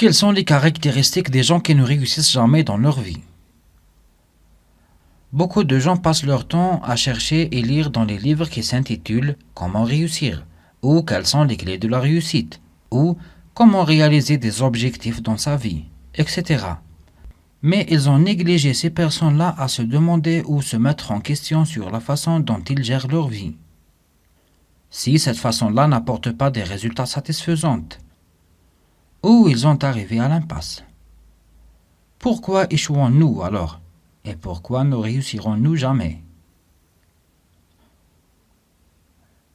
Quelles sont les caractéristiques des gens qui ne réussissent jamais dans leur vie? Beaucoup de gens passent leur temps à chercher et lire dans les livres qui s'intitulent Comment réussir ou Quelles sont les clés de la réussite ou Comment réaliser des objectifs dans sa vie, etc. Mais ils ont négligé ces personnes-là à se demander ou se mettre en question sur la façon dont ils gèrent leur vie. Si cette façon-là n'apporte pas des résultats satisfaisants, ou ils ont arrivé à l'impasse. Pourquoi échouons-nous alors? Et pourquoi ne réussirons-nous jamais?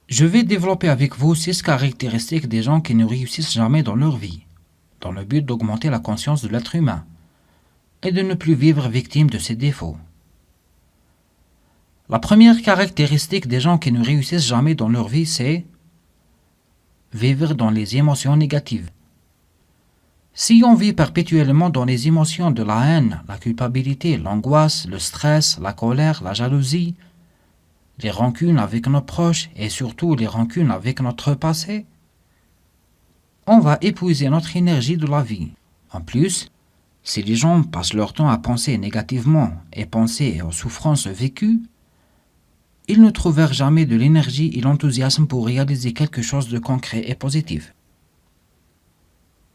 Je vais développer avec vous 6 caractéristiques des gens qui ne réussissent jamais dans leur vie, dans le but d'augmenter la conscience de l'être humain et de ne plus vivre victime de ses défauts. La première caractéristique des gens qui ne réussissent jamais dans leur vie, c'est vivre dans les émotions négatives. Si on vit perpétuellement dans les émotions de la haine, la culpabilité, l'angoisse, le stress, la colère, la jalousie, les rancunes avec nos proches et surtout les rancunes avec notre passé, on va épuiser notre énergie de la vie. En plus, si les gens passent leur temps à penser négativement et penser aux souffrances vécues, ils ne trouvèrent jamais de l'énergie et l'enthousiasme pour réaliser quelque chose de concret et positif.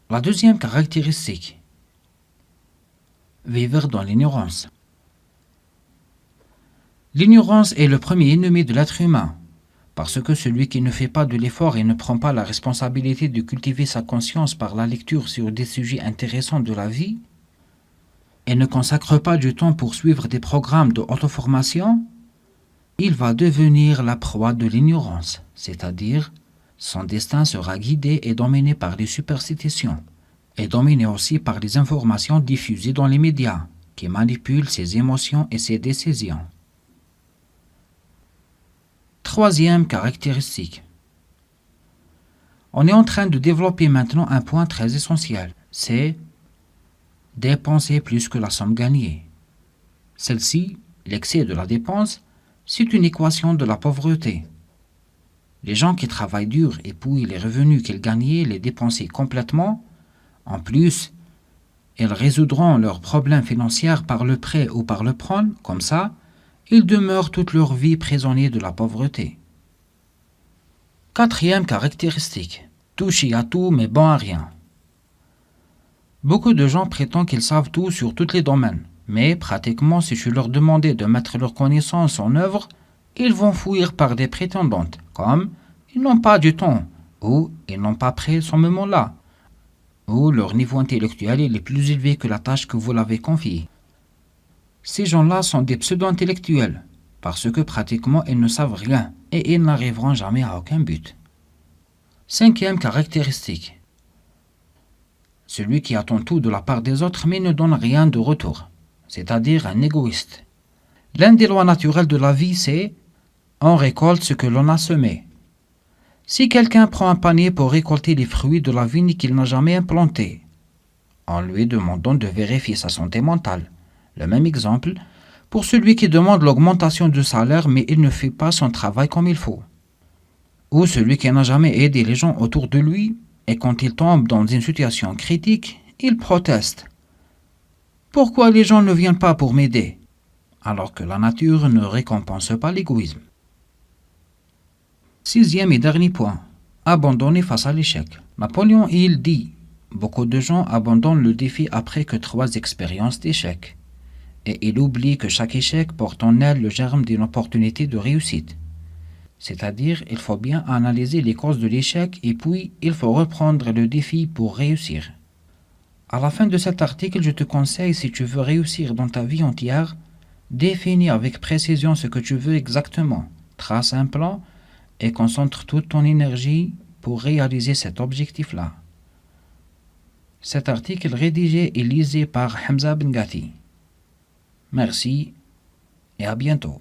La deuxième caractéristique, vivre dans l'ignorance. L'ignorance est le premier ennemi de l'être humain, parce que celui qui ne fait pas de l'effort et ne prend pas la responsabilité de cultiver sa conscience par la lecture sur des sujets intéressants de la vie, et ne consacre pas du temps pour suivre des programmes de auto-formation, il va devenir la proie de l'ignorance, c'est-à-dire son destin sera guidé et dominé par les superstitions, et dominé aussi par les informations diffusées dans les médias, qui manipulent ses émotions et ses décisions. Troisième caractéristique. On est en train de développer maintenant un point très essentiel, c'est dépenser plus que la somme gagnée. Celle-ci, l'excès de la dépense, c'est une équation de la pauvreté. Les gens qui travaillent dur et puis les revenus qu'ils gagnaient les dépensaient complètement. En plus, ils résoudront leurs problèmes financiers par le prêt ou par le prêt, comme ça, ils demeurent toute leur vie prisonniers de la pauvreté. Quatrième caractéristique, toucher à tout mais bon à rien. Beaucoup de gens prétendent qu'ils savent tout sur tous les domaines, mais pratiquement si je leur demandais de mettre leurs connaissances en œuvre, ils vont fuir par des prétendantes, comme ils n'ont pas du temps, ou ils n'ont pas pris ce moment-là, ou leur niveau intellectuel est plus élevé que la tâche que vous l'avez confiée. Ces gens-là sont des pseudo-intellectuels, parce que pratiquement ils ne savent rien et ils n'arriveront jamais à aucun but. Cinquième caractéristique. Celui qui attend tout de la part des autres mais ne donne rien de retour, c'est-à-dire un égoïste. L'un des lois naturelles de la vie, c'est on récolte ce que l'on a semé. Si quelqu'un prend un panier pour récolter les fruits de la vigne qu'il n'a jamais implantée, en lui demandant de vérifier sa santé mentale. Le même exemple pour celui qui demande l'augmentation de salaire mais il ne fait pas son travail comme il faut. Ou celui qui n'a jamais aidé les gens autour de lui et quand il tombe dans une situation critique, il proteste. Pourquoi les gens ne viennent pas pour m'aider? Alors que la nature ne récompense pas l'égoïsme. Sixième et dernier point, abandonner face à l'échec. Napoléon Hill dit « Beaucoup de gens abandonnent le défi après que 3 expériences d'échec. » Et il oublie que chaque échec porte en elle le germe d'une opportunité de réussite. C'est-à-dire, il faut bien analyser les causes de l'échec et puis il faut reprendre le défi pour réussir. À la fin de cet article, je te conseille, si tu veux réussir dans ta vie entière, définis avec précision ce que tu veux exactement, trace un plan et concentre toute ton énergie pour réaliser cet objectif-là. Cet article rédigé et lisé par Hamza Bengati. Merci et à bientôt.